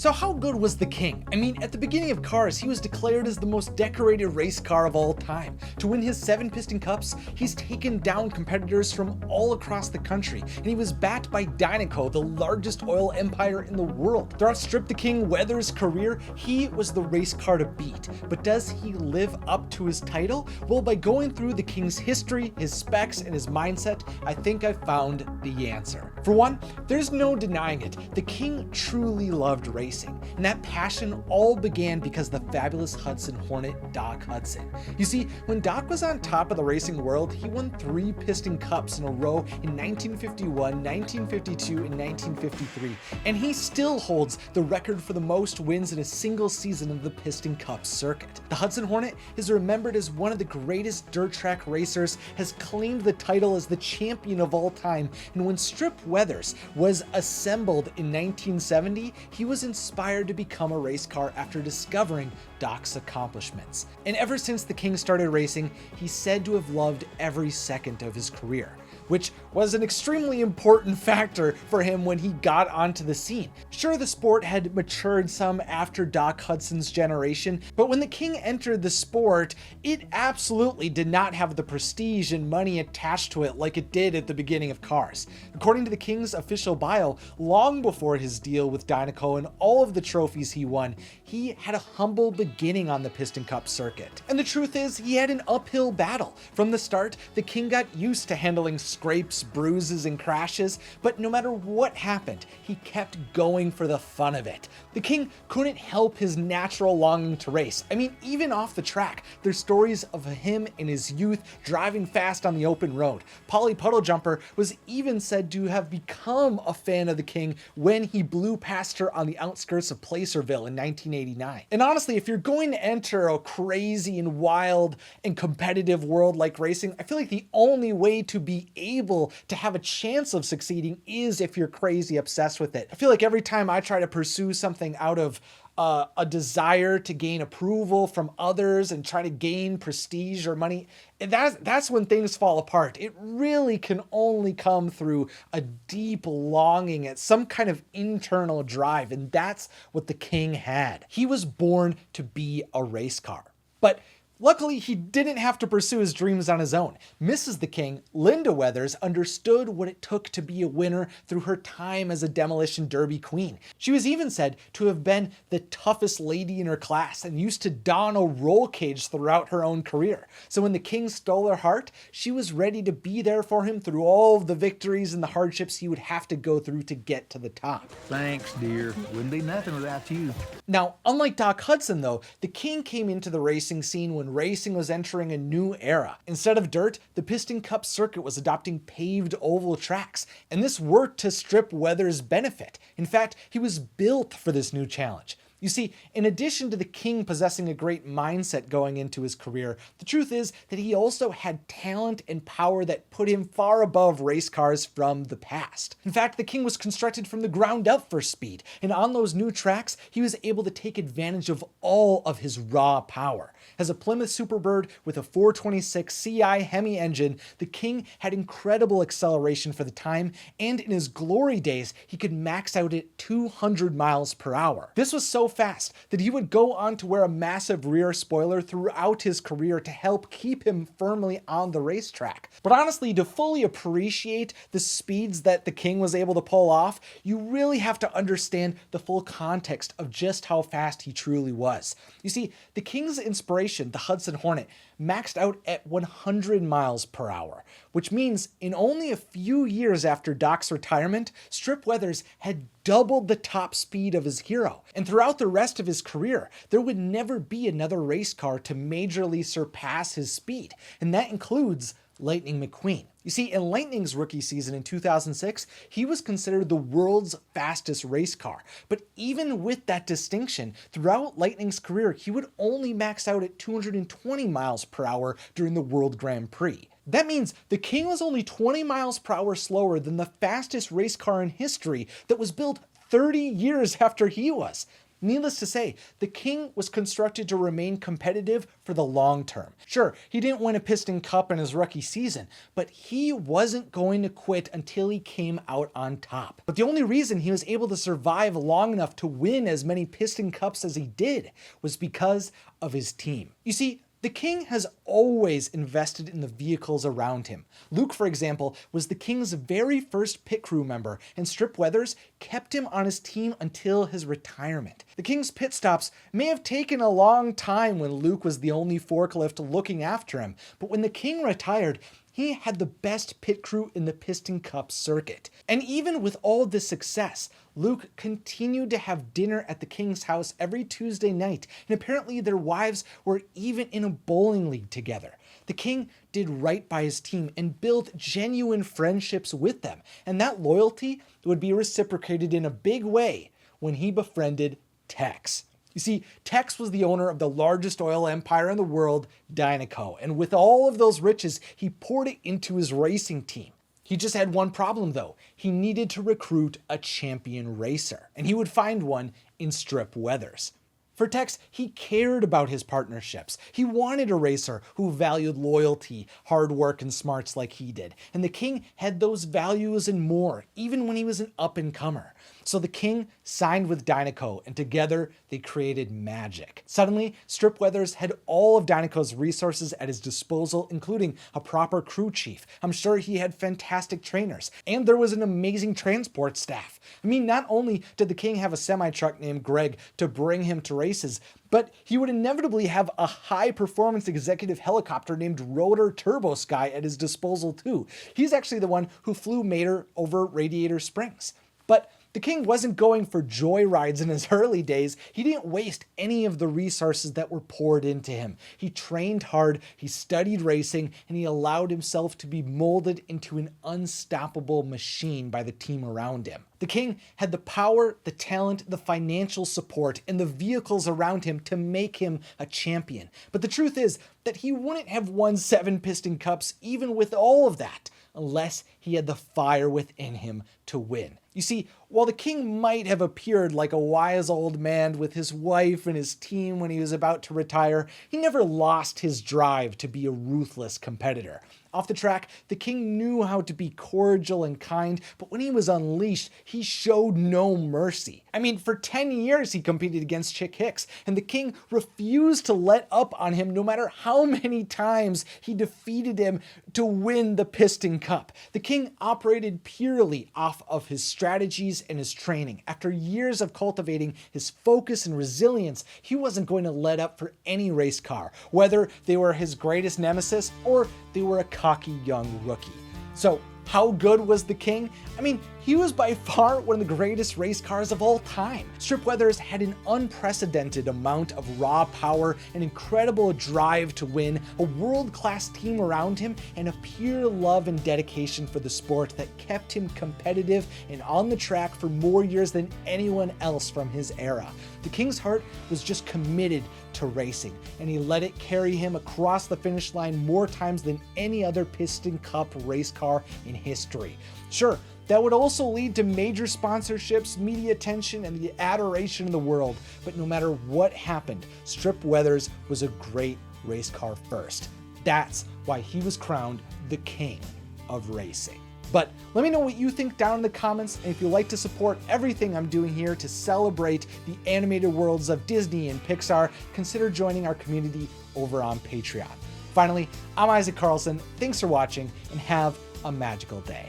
So how good was the King? I mean, at the beginning of Cars, he was declared as the most decorated race car of all time. To win his 7 Piston Cups, he's taken down competitors from all across the country, and he was backed by Dinoco, the largest oil empire in the world. Throughout Strip the King Weather's career, he was the race car to beat. But does he live up to his title? Well, by going through the King's history, his specs, and his mindset, I think I found the answer. For one, there's no denying it. The King truly loved racing, and that passion all began because of the fabulous Hudson Hornet, Doc Hudson. You see, when Doc was on top of the racing world, he won 3 Piston Cups in a row in 1951, 1952, and 1953, and he still holds the record for the most wins in a single season of the Piston Cup circuit. The Hudson Hornet is remembered as one of the greatest dirt track racers, has claimed the title as the champion of all time, and when Strip Weathers was assembled in 1970, he was inspired to become a race car after discovering Doc's accomplishments. And ever since the King started racing, he's said to have loved every second of his career, which was an extremely important factor for him when he got onto the scene. Sure, the sport had matured some after Doc Hudson's generation, but when the King entered the sport, it absolutely did not have the prestige and money attached to it like it did at the beginning of Cars. According to the King's official bio, long before his deal with Dinoco and all of the trophies he won, he had a humble beginning on the Piston Cup circuit. And the truth is, he had an uphill battle. From the start, the King got used to handling scrapes, bruises, and crashes, but no matter what happened, he kept going for the fun of it. The King couldn't help his natural longing to race. I mean, even off the track, there's stories of him in his youth driving fast on the open road. Polly Puddlejumper was even said to have become a fan of the King when he blew past her on the outskirts of Placerville in 1989. And honestly, if you're going to enter a crazy and wild and competitive world like racing, I feel like the only way to be able to have a chance of succeeding is if you're crazy obsessed with it. I feel like every time I try to pursue something out of a desire to gain approval from others and try to gain prestige or money, that's when things fall apart. It really can only come through a deep longing at some kind of internal drive, and that's what the King had. He was born to be a race car. But luckily, he didn't have to pursue his dreams on his own. Mrs. the King, Linda Weathers, understood what it took to be a winner through her time as a demolition derby queen. She was even said to have been the toughest lady in her class and used to don a roll cage throughout her own career. So when the King stole her heart, she was ready to be there for him through all of the victories and the hardships he would have to go through to get to the top. Thanks, dear. Wouldn't be nothing without you. Now, unlike Doc Hudson though, the King came into the racing scene when racing was entering a new era. Instead of dirt, the Piston Cup circuit was adopting paved oval tracks, and this worked to Strip Weathers' benefit. In fact, he was built for this new challenge. You see, in addition to the King possessing a great mindset going into his career, the truth is that he also had talent and power that put him far above race cars from the past. In fact, the King was constructed from the ground up for speed, and on those new tracks, he was able to take advantage of all of his raw power. As a Plymouth Superbird with a 426 CI Hemi engine, the King had incredible acceleration for the time, and in his glory days, he could max out at 200 miles per hour. This was so fast that he would go on to wear a massive rear spoiler throughout his career to help keep him firmly on the racetrack. But honestly, to fully appreciate the speeds that the King was able to pull off, you really have to understand the full context of just how fast he truly was. You see, the King's inspiration, the Hudson Hornet, maxed out at 100 miles per hour, which means in only a few years after Doc's retirement, Strip Weathers had doubled the top speed of his hero. And throughout the rest of his career, there would never be another race car to majorly surpass his speed, and that includes Lightning McQueen. You see, in Lightning's rookie season in 2006, he was considered the world's fastest race car. But even with that distinction, throughout Lightning's career, he would only max out at 220 miles per hour during the World Grand Prix. That means the King was only 20 miles per hour slower than the fastest race car in history that was built 30 years after he was. Needless to say, the King was constructed to remain competitive for the long term. Sure, he didn't win a Piston Cup in his rookie season, but he wasn't going to quit until he came out on top. But the only reason he was able to survive long enough to win as many Piston Cups as he did was because of his team. You see, the King has always invested in the vehicles around him. Luke, for example, was the King's very first pit crew member, and Strip Weathers kept him on his team until his retirement. The King's pit stops may have taken a long time when Luke was the only forklift looking after him, but when the King retired, he had the best pit crew in the Piston Cup circuit. And even with all this success, Luke continued to have dinner at the King's house every Tuesday night, and apparently their wives were even in a bowling league together. The King did right by his team and built genuine friendships with them, and that loyalty would be reciprocated in a big way when he befriended Tex. You see, Tex was the owner of the largest oil empire in the world, Dinoco, and with all of those riches, he poured it into his racing team. He just had one problem though. He needed to recruit a champion racer, and he would find one in Strip Weathers. For Tex, he cared about his partnerships. He wanted a racer who valued loyalty, hard work, and smarts like he did. And the King had those values and more, even when he was an up-and-comer. So the King signed with Dinoco, and together they created magic. Suddenly, Strip Weathers had all of Dinoco's resources at his disposal, including a proper crew chief. I'm sure he had fantastic trainers, and there was an amazing transport staff. I mean, not only did the King have a semi-truck named Greg to bring him to races, but he would inevitably have a high-performance executive helicopter named Rotor Turbo Sky at his disposal too. He's actually the one who flew Mater over Radiator Springs. But the King wasn't going for joyrides in his early days. He didn't waste any of the resources that were poured into him. He trained hard, he studied racing, and he allowed himself to be molded into an unstoppable machine by the team around him. The King had the power, the talent, the financial support, and the vehicles around him to make him a champion. But the truth is that he wouldn't have won 7 Piston Cups even with all of that, unless he had the fire within him to win. You see, while the King might have appeared like a wise old man with his wife and his team when he was about to retire, he never lost his drive to be a ruthless competitor. Off the track, the King knew how to be cordial and kind, but when he was unleashed, he showed no mercy. I mean, for 10 years he competed against Chick Hicks, and the King refused to let up on him no matter how many times he defeated him to win the Piston Cup. The King operated purely off of his strategies and his training. After years of cultivating his focus and resilience, he wasn't going to let up for any race car, whether they were his greatest nemesis or they were a cocky young rookie. So, how good was the King? I mean, he was by far one of the greatest race cars of all time. Strip Weathers had an unprecedented amount of raw power, an incredible drive to win, a world-class team around him, and a pure love and dedication for the sport that kept him competitive and on the track for more years than anyone else from his era. The King's heart was just committed to racing, and he let it carry him across the finish line more times than any other Piston Cup race car in history. Sure, that would also lead to major sponsorships, media attention, and the adoration of the world, but no matter what happened, Strip Weathers was a great race car first. That's why he was crowned the King of Racing. But let me know what you think down in the comments, and if you'd like to support everything I'm doing here to celebrate the animated worlds of Disney and Pixar, consider joining our community over on Patreon. Finally, I'm Isaac Carlson, thanks for watching, and have a magical day.